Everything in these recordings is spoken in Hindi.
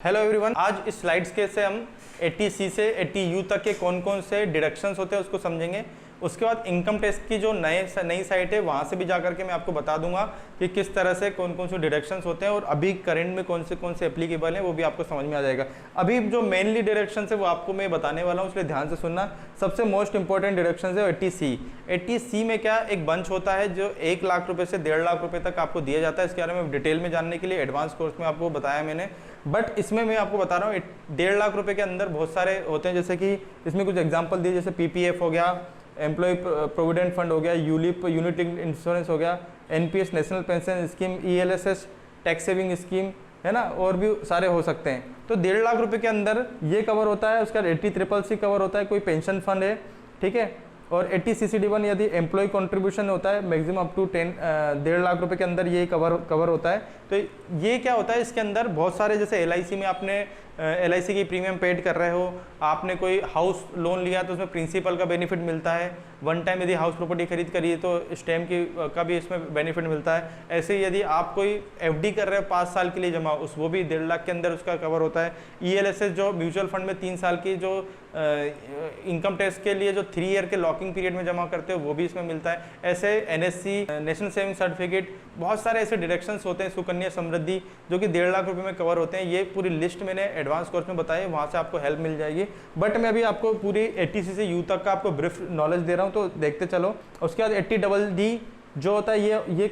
हेलो एवरीवन, आज इस स्लाइड्स के से हम 80C से 80U तक के कौन कौन से डिडक्शंस होते हैं उसको समझेंगे। उसके बाद इनकम टैक्स की जो नई साइट है वहाँ से भी जाकर के मैं आपको बता दूंगा कि किस तरह से कौन कौन से डिडक्शंस होते हैं और अभी करंट में कौन से एप्लीकेबल हैं वो भी आपको समझ में आ जाएगा। अभी जो मेनली डिडक्शंस है वो आपको मैं बताने वाला हूँ, इसलिए ध्यान से सुनना। सबसे मोस्ट इंपॉर्टेंट डिडक्शंस है 80C। 80C में क्या एक बंच होता है जो 1 लाख रुपये से 1.5 लाख रुपये तक आपको दिया जाता है। इसके बारे में डिटेल में जानने के लिए एडवांस कोर्स में आपको बताया मैंने, बट इसमें मैं आपको बता रहा हूँ 1.5 लाख रुपए के अंदर बहुत सारे होते हैं। जैसे कि इसमें कुछ एग्जांपल दिए, जैसे PPF हो गया, एम्प्लॉय प्रोविडेंट फंड हो गया, यूलिप यूनिट इंश्योरेंस हो गया, NPS national pension scheme, ELSS tax saving scheme, है ना, और भी सारे हो सकते हैं। तो 1.5 लाख रुपए के अंदर ये कवर होता है। उसका 80CCC कवर होता है, कोई पेंशन फंड है, ठीक है। और 80CCD1 यदि एम्प्लॉय कंट्रीब्यूशन होता है मैक्सिमम अप टू 1.5 लाख रुपए के अंदर ये कवर होता है। तो ये क्या होता है, इसके अंदर बहुत सारे, जैसे LIC में आपने LIC की प्रीमियम पेड कर रहे हो, आपने कोई हाउस लोन लिया तो उसमें प्रिंसिपल का बेनिफिट मिलता है। वन टाइम यदि हाउस प्रॉपर्टी खरीद करिए तो स्टैम्प का भी इसमें बेनिफिट मिलता है। ऐसे ही यदि आप कोई FD कर रहे हो 5 साल के लिए जमा, वो भी 1.5 लाख के अंदर उसका कवर होता है। ELSS जो म्यूचुअल फंड में 3 साल की जो इनकम टैक्स के लिए जो 3 ईयर के लॉकिंग पीरियड में जमा करते हो वो भी इसमें मिलता है। ऐसे NSC नेशनल सेविंग सर्टिफिकेट, बहुत सारे ऐसे डिडक्शंस होते हैं, सुकन्या समृद्धि, जो कि 1.5 लाख रुपए में कवर होते हैं। ये पूरी लिस्ट मैंने एडवांस कोर्स में बताई, वहाँ से आपको हेल्प मिल जाएगी। बट मैं अभी आपको पूरी 80C से U तक का आपको ब्रीफ नॉलेज दे रहा हूँ, तो देखते चलो। उसके बाद 80DD जो होता है ये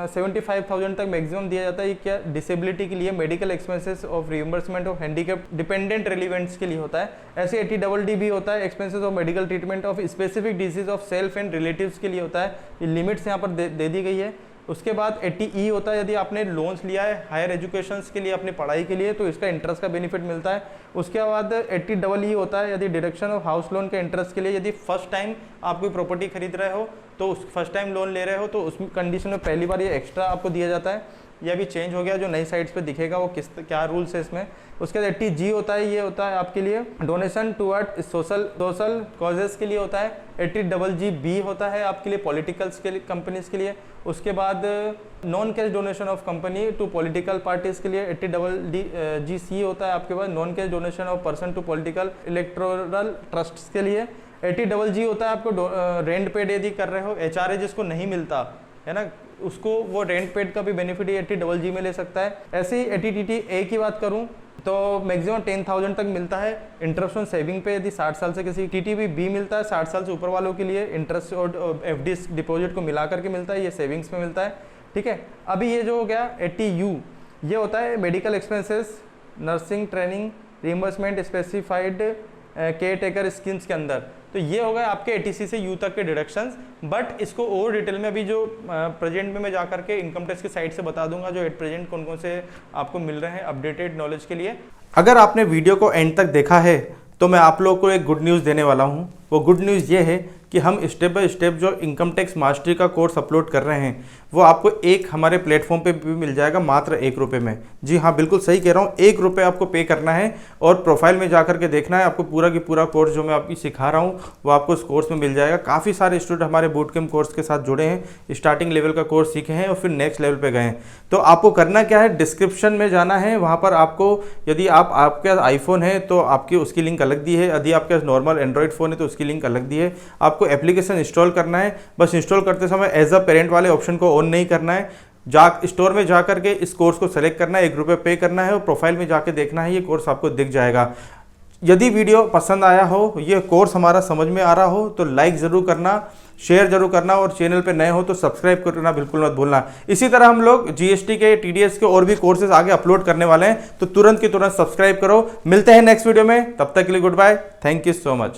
75,000 तक मैक्सिमम दिया जाता है। ये क्या डिसेबिलिटी के लिए, medical expenses of reimbursement of handicap dependent relevants के लिए होता है। ऐसे 80DD भी होता है, expenses of medical treatment of specific disease of self and relatives के लिए होता है। ये लिमिट्स यहाँ पर दे दी गई है। उसके बाद 80E होता है, यदि आपने लोन्स लिया है हायर एजुकेशन के लिए, अपनी पढ़ाई के लिए, तो इसका इंटरेस्ट का बेनिफिट मिलता है। उसके बाद 80EE होता है, यदि डिडक्शन ऑफ हाउस लोन के इंटरेस्ट के लिए, यदि फर्स्ट टाइम आप कोई प्रॉपर्टी खरीद रहे हो तो उस फर्स्ट टाइम लोन ले रहे हो तो उस कंडीशन में पहली बार ये एक्स्ट्रा आपको दिया जाता है। यह भी चेंज हो गया, जो नई साइट्स पे दिखेगा वो क्या रूल्स है इसमें। उसके बाद 80G होता है, ये होता है आपके लिए डोनेशन टुवर्ड सोशल कॉजेस के लिए होता है। 80GG होता है आपके लिए पॉलिटिकल्स के लिए, कंपनीज के लिए। उसके बाद non cash donation of company to political parties के लिए 80GC होता है आपके पास, non cash donation of person to political electoral trust के लिए। 80GG होता है आपको रेंट पेड यदि कर रहे हो, HRA जिसको नहीं मिलता है ना, उसको वो रेंट पेड का भी बेनिफिट 80GG में ले सकता है। ऐसे ही 80TTA की बात करूं तो मैक्सिमम 10,000 तक मिलता है इंटरेस्ट ऑन सेविंग पे, यदि 60 साल से किसी। TTB भी मिलता है 60 साल से ऊपर वालों के लिए, इंटरेस्ट और FD डिपॉजिट को मिला करके मिलता है, ये सेविंग्स में मिलता है, ठीक है। अभी ये जो हो गया 80U, ये होता है medical expenses, nursing training, reimbursement specified care taker schemes के अंदर। तो ये हो गए आपके 80C से U तक के डिडक्शंस। बट इसको और डिटेल में अभी जो प्रेजेंट में मैं जा करके इनकम टैक्स की साइट से बता दूंगा, जो एट प्रेजेंट कौन कौन से आपको मिल रहे हैं अपडेटेड नॉलेज के लिए। अगर आपने वीडियो को एंड तक देखा है तो मैं आप लोगों को एक गुड न्यूज़ देने वाला हूँ। वो गुड न्यूज़ ये है कि हम स्टेप बाय स्टेप जो इनकम टैक्स मास्टरी का कोर्स अपलोड कर रहे हैं वो आपको एक हमारे प्लेटफॉर्म पे भी मिल जाएगा मात्र 1 रुपये में। जी हाँ, बिल्कुल सही कह रहा हूँ, 1 रुपये आपको पे करना है और प्रोफाइल में जा करके देखना है। आपको पूरा की पूरा कोर्स जो मैं आपकी सिखा रहा हूँ वो आपको इस कोर्स में मिल जाएगा। काफ़ी सारे स्टूडेंट हमारे बूट कैंप कोर्स के साथ जुड़े हैं, स्टार्टिंग लेवल का कोर्स सीखे हैं और फिर नेक्स्ट लेवल पर गए हैं। तो आपको करना क्या है, डिस्क्रिप्शन में जाना है, वहाँ पर आपको, यदि आपके पास आईफोन है तो आपकी उसकी लिंक अलग दी है, यदि आपके पास नॉर्मल एंड्रॉइड फ़ोन है तो उसकी लिंक अलग दी है। आपको एप्लीकेशन इंस्टॉल करना है, बस इंस्टॉल करते समय एज अ पेरेंट वाले ऑप्शन को ऑन नहीं करना है। स्टोर में जा करके इस कोर्स को सेलेक्ट करना है, 1 रुपये पे करना है और प्रोफाइल में जाके देखना है, ये कोर्स आपको दिख जाएगा। यदि वीडियो पसंद आया हो, ये कोर्स हमारा समझ में आ रहा हो तो लाइक ज़रूर करना, शेयर जरूर करना और चैनल पे नए हो तो सब्सक्राइब करना बिल्कुल मत भूलना। इसी तरह हम लोग GST के, TDS के और भी कोर्सेज आगे अपलोड करने वाले हैं, तो तुरंत की तुरंत सब्सक्राइब करो। मिलते हैं नेक्स्ट वीडियो में, तब तक के लिए goodbye, thank you so much.